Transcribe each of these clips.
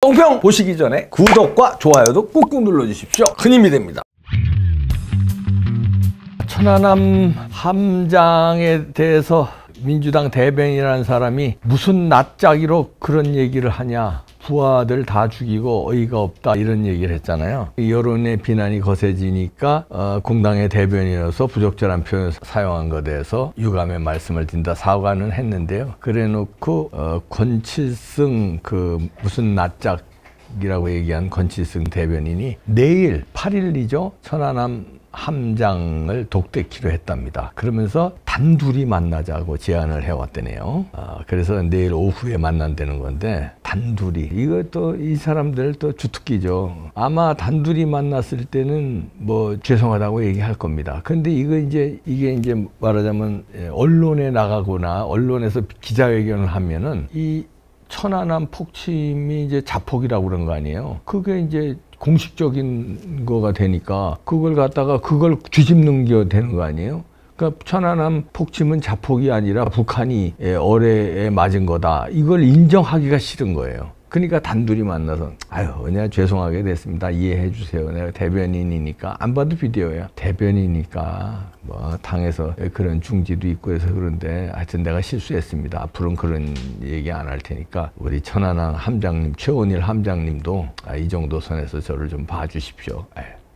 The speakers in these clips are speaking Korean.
똥평 보시기 전에 구독과 좋아요도 꾹꾹 눌러주십시오. 큰 힘이 됩니다. 천안함 함장에 대해서 민주당 대변인이라는 사람이 무슨 낯짜기로 그런 얘기를 하냐, 부하들 다 죽이고 어이가 없다, 이런 얘기를 했잖아요. 여론의 비난이 거세지니까 공당의 대변인으로서 부적절한 표현을 사용한 것에 대해서 유감의 말씀을 드린다, 사과는 했는데요. 그래놓고 권칠승 무슨 낯짝이라고 얘기한 권칠승 대변인이 내일 8일이죠, 천안함 함장을 독대키로 했답니다. 그러면서 단둘이 만나자고 제안을 해왔다네요. 그래서 내일 오후에 만난다는 건데, 단둘이, 이것도 이 사람들 또 주특기죠. 아마 단둘이 만났을 때는 뭐 죄송하다고 얘기할 겁니다. 근데 이게 이제 말하자면 언론에 나가거나 언론에서 기자회견을 하면은 이 천안함 폭침이 이제 자폭이라고 그런 거 아니에요. 그게 이제 공식적인 거가 되니까 그걸 갖다가 그걸 뒤집는 게 되는 거 아니에요. 그러니까 천안함 폭침은 자폭이 아니라 북한이 어뢰에 맞은 거다, 이걸 인정하기가 싫은 거예요. 그러니까 단둘이 만나서 아유, 내가 죄송하게 됐습니다, 이해해 주세요, 내가 대변인이니까. 안 봐도 비디오야. 대변인이니까 뭐 당에서 그런 중지도 있고 해서 그런데 하여튼 내가 실수했습니다, 앞으로는 그런 얘기 안 할 테니까 우리 천안함 함장님, 최원일 함장님도 이 정도 선에서 저를 좀 봐주십시오.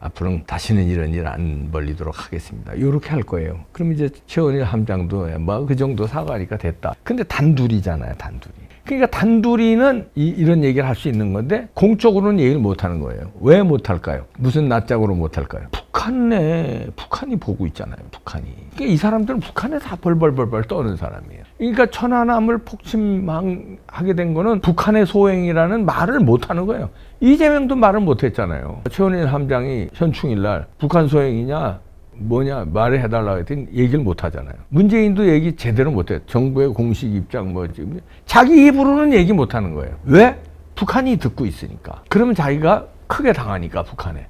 앞으로는 다시는 이런 일 안 벌리도록 하겠습니다, 이렇게 할 거예요. 그럼 이제 최원일 함장도 뭐 그 정도 사과하니까 됐다. 근데 단둘이잖아요, 단둘이. 그러니까 단둘이는 이런 얘기를 할 수 있는 건데 공적으로는 얘기를 못 하는 거예요. 왜 못 할까요? 무슨 낯짝으로 못 할까요? 북한이 보고 있잖아요, 북한이. 그러니까 이 사람들은 북한에 다 벌벌 떠는 사람이에요. 그러니까 천안함을 폭침하게 된 거는 북한의 소행이라는 말을 못 하는 거예요. 이재명도 말을 못 했잖아요. 최원일 함장이 현충일 날 북한 소행이냐 뭐냐 말을 해달라고 했더니 얘기를 못 하잖아요. 문재인도 얘기 제대로 못 해요. 정부의 공식 입장 지금 자기 입으로는 얘기 못 하는 거예요. 왜? 북한이 듣고 있으니까. 그러면 자기가 크게 당하니까.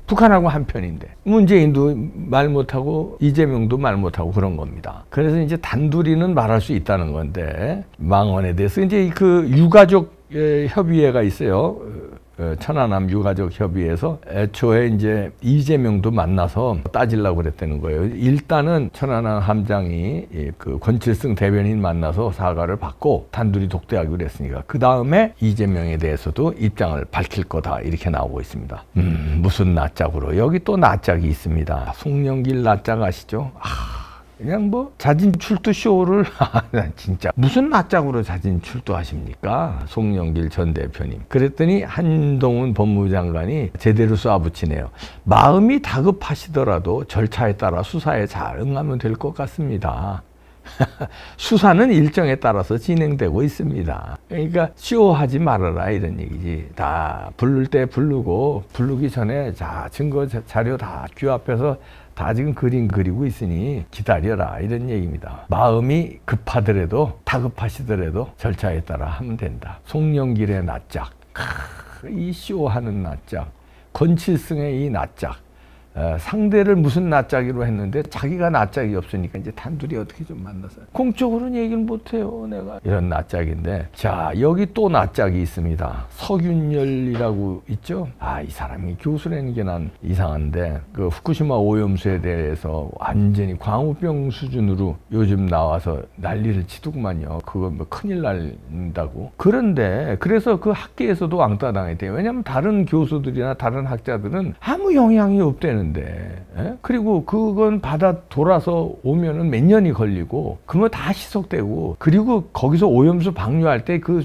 북한하고 한편인데 문재인도 말 못하고 이재명도 말 못하고 그런 겁니다. 그래서 이제 단둘이는 말할 수 있다는 건데, 망언에 대해서 이제 그 유가족 협의회가 있어요. 천안함 유가족 협의회에서 애초에 이제 이재명도 만나서 따지려고 그랬다는 거예요. 일단은 천안함 함장이 그 권칠승 대변인 만나서 사과를 받고 단둘이 독대하기로 그랬으니까 그 다음에 이재명에 대해서도 입장을 밝힐 거다, 이렇게 나오고 있습니다. 무슨 낯짝으로. 여기 또 낯짝이 있습니다. 송영길 낯짝 아시죠? 그냥 뭐 자진 출두 쇼를 진짜 무슨 낯짝으로 자진 출두하십니까, 송영길 전 대표님. 그랬더니 한동훈 법무장관이 제대로 쏴붙이네요. 마음이 다급하시더라도 절차에 따라 수사에 잘 응하면 될 것 같습니다. 수사는 일정에 따라서 진행되고 있습니다. 그러니까 쇼하지 말아라, 이런 얘기지. 다 부를 때 부르고, 부르기 전에 자 증거 자료 다 귀 앞에서 다 지금 그림 그리고 있으니 기다려라, 이런 얘기입니다. 마음이 급하더라도, 다급하시더라도 절차에 따라 하면 된다. 송영길의 낯짝, 이 쇼하는 낯짝, 권칠승의 이 낯짝. 상대를 무슨 낯짝이로 했는데 자기가 낯짝이 없으니까 이제 단둘이 어떻게 좀 만나서 공적으로는 얘기를 못해요, 내가. 이런 낯짝인데, 자 여기 또 낯짝이 있습니다. 서균열이라고 있죠. 이 사람이 교수라는 게 난 이상한데, 그 후쿠시마 오염수에 대해서 완전히 광우병 수준으로 요즘 나와서 난리를 치더구만요. 그거 뭐 큰일 난다고. 그런데 그래서 그 학계에서도 왕따 당했대요. 왜냐면 다른 교수들이나 다른 학자들은 아무 영향이 없대는. 그리고 그건 바다 돌아서 오면은 몇 년이 걸리고, 그러면 다 희석되고, 그리고 거기서 오염수 방류할 때 그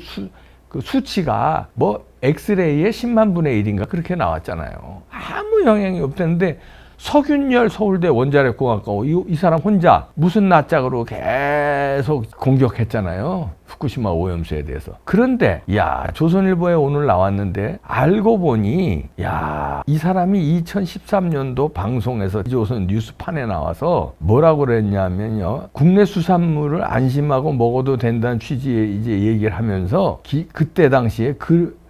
수치가 뭐 엑스레이의 10만 분의 1인가 그렇게 나왔잖아요. 아무 영향이 없대는데 서균열 서울대 원자력공학과 이 사람 혼자 무슨 낯짝으로 계속 공격했잖아요, 후쿠시마 오염수에 대해서. 그런데 조선일보에 오늘 나왔는데 알고 보니 이 사람이 2013년도 방송에서 조선 뉴스판에 나와서 뭐라고 그랬냐면요, 국내 수산물을 안심하고 먹어도 된다는 취지의 이제 얘기를 하면서 그때 당시에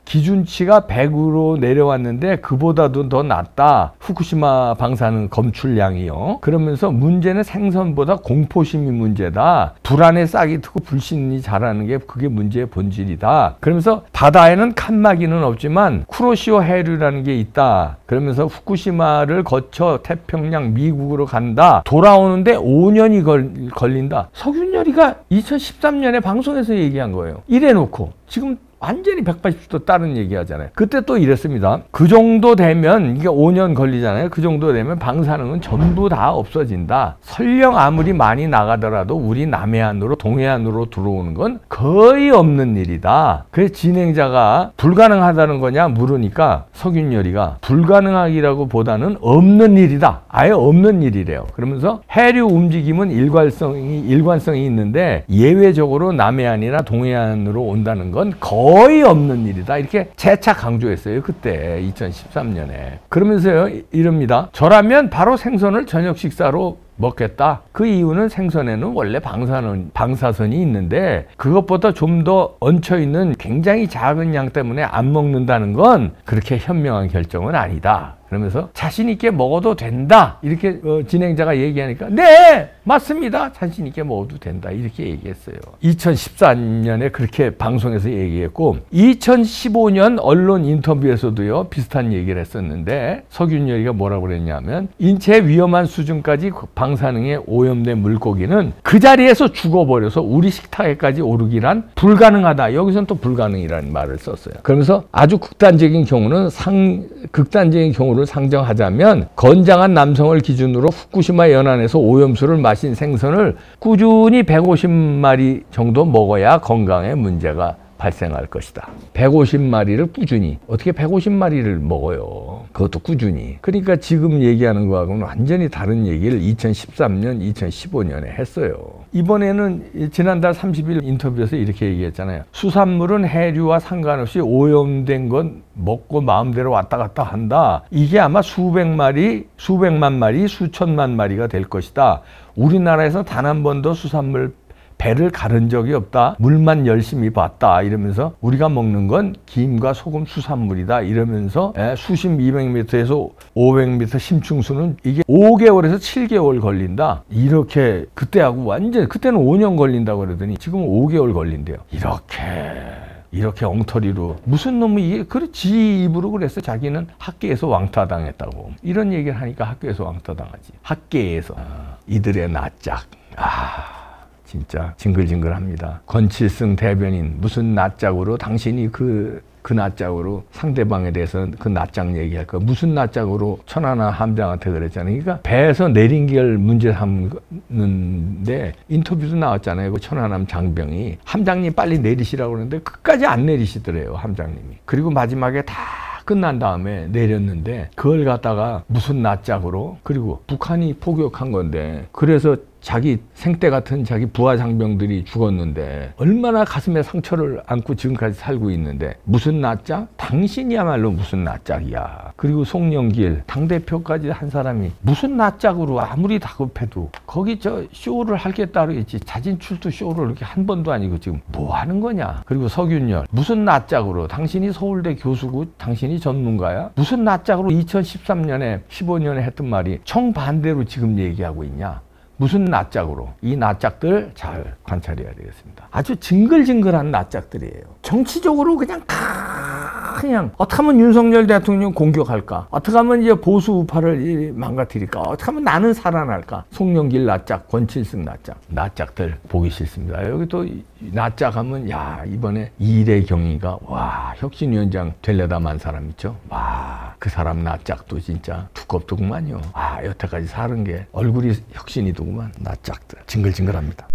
기준치가 100으로 내려왔는데 그보다도 더 낮다. 후쿠시마 방사능 검출량이요. 그러면서 문제는 생선보다 공포심이 문제다. 불안에 싹이 트고 불신이 자라는 게 그게 문제의 본질이다. 그러면서 바다에는 칸막이는 없지만 쿠로시오 해류라는 게 있다. 그러면서 후쿠시마를 거쳐 태평양 미국으로 간다. 돌아오는데 5년이 걸린다. 석윤열이가 2013년에 방송에서 얘기한 거예요. 이래놓고 지금 완전히 180도 다른 얘기 하잖아요. 그때 또 이랬습니다. 그 정도 되면, 이게 5년 걸리잖아요. 그 정도 되면 방사능은 전부 다 없어진다. 설령 아무리 많이 나가더라도 우리 남해안으로 동해안으로 들어오는 건 거의 없는 일이다. 그래서 진행자가 불가능하다는 거냐 물으니까 석윤열이가 불가능하기라고 보다는 없는 일이다. 아예 없는 일이래요. 그러면서 해류 움직임은 일관성이 있는데 예외적으로 남해안이나 동해안으로 온다는 건 거의 없는 일이다. 이렇게 재차 강조했어요. 그때 2013년에. 그러면서요 이럽니다. 저라면 바로 생선을 저녁 식사로 먹겠다. 그 이유는 생선에는 원래 방사선이 있는데 그것보다 좀 더 얹혀있는 굉장히 작은 양 때문에 안 먹는다는 건 그렇게 현명한 결정은 아니다. 그러면서 자신 있게 먹어도 된다. 이렇게 진행자가 얘기하니까 네! 맞습니다. 자신 있게 먹어도 된다. 이렇게 얘기했어요. 2014년에 그렇게 방송에서 얘기했고 2015년 언론 인터뷰에서도요. 비슷한 얘기를 했었는데 석윤열이가 뭐라고 그랬냐면 인체 위험한 수준까지 방사능에 오염된 물고기는 그 자리에서 죽어버려서 우리 식탁에까지 오르기란 불가능하다. 여기서는 또 불가능이라는 말을 썼어요. 그러면서 아주 극단적인 경우를 상정하자면 건장한 남성을 기준으로 후쿠시마 연안에서 오염수를 마신 생선을 꾸준히 150마리 정도 먹어야 건강에 문제가 발생할 것이다. 150마리를 꾸준히. 어떻게 150마리를 먹어요? 그것도 꾸준히. 그러니까 지금 얘기하는 거하고는 완전히 다른 얘기를 2013년, 2015년에 했어요. 이번에는 지난달 30일 인터뷰에서 이렇게 얘기했잖아요. 수산물은 해류와 상관없이 오염된 건 먹고 마음대로 왔다 갔다 한다. 이게 아마 수백만 마리, 수천만 마리가 될 것이다. 우리나라에서 단 한 번도 수산물 배를 가른 적이 없다. 물만 열심히 봤다. 이러면서 우리가 먹는 건 김과 소금 수산물이다. 이러면서 수심 200m에서 500m 심층수는 이게 5개월에서 7개월 걸린다. 이렇게 그때하고 완전 그때는 5년 걸린다고 그러더니 지금은 5개월 걸린대요. 이렇게 엉터리로 무슨 놈이 이게 지 입으로 그랬어. 자기는 학계에서 왕따당했다고. 이런 얘기를 하니까 학교에서 왕따당하지. 학계에서 이들의 낯짝. 진짜 징글징글합니다. 권칠승 대변인 무슨 낯짝으로 당신이 그 낯짝으로 상대방에 대해서 그 낯짝 얘기할 거 무슨 낯짝으로 천하나 함장한테 그랬잖아요. 그러니까 배에서 내린 걸 문제 삼는데 인터뷰도 나왔잖아요. 그 천하남 장병이 함장님 빨리 내리시라고 그러는데 끝까지 안 내리시더래요. 함장님이. 그리고 마지막에 다 끝난 다음에 내렸는데 그걸 갖다가 무슨 낯짝으로 그리고 북한이 포격한 건데 그래서 자기 생때 같은 자기 부하 장병들이 죽었는데 얼마나 가슴에 상처를 안고 지금까지 살고 있는데 무슨 낯짝? 당신이야말로 무슨 낯짝이야. 그리고 송영길 당대표까지 한 사람이 무슨 낯짝으로 아무리 다급해도 거기 쇼를 할 게 따로 있지 자진출두 쇼를 이렇게 한 번도 아니고 지금 뭐 하는 거냐. 그리고 석윤열 무슨 낯짝으로 당신이 서울대 교수고 당신이 전문가야? 무슨 낯짝으로 2013년에 15년에 했던 말이 정반대로 지금 얘기하고 있냐. 무슨 낯짝으로. 이 낯짝들 잘 관찰해야 되겠습니다. 아주 징글징글한 낯짝들이에요. 정치적으로 그냥 어떻게 하면 윤석열 대통령 공격할까? 어떻게 하면 이제 보수 우파를 망가뜨릴까? 어떻게 하면 나는 살아날까? 송영길 낯짝, 권칠승 낯짝들 보기 싫습니다. 여기 또 낯짝하면 이번에 이래경이가 혁신위원장 되려다만 사람 있죠? 그 사람 낯짝도 진짜 두껍더구만요. 여태까지 사는 게 얼굴이 혁신이더구만. 낯짝들 징글징글합니다.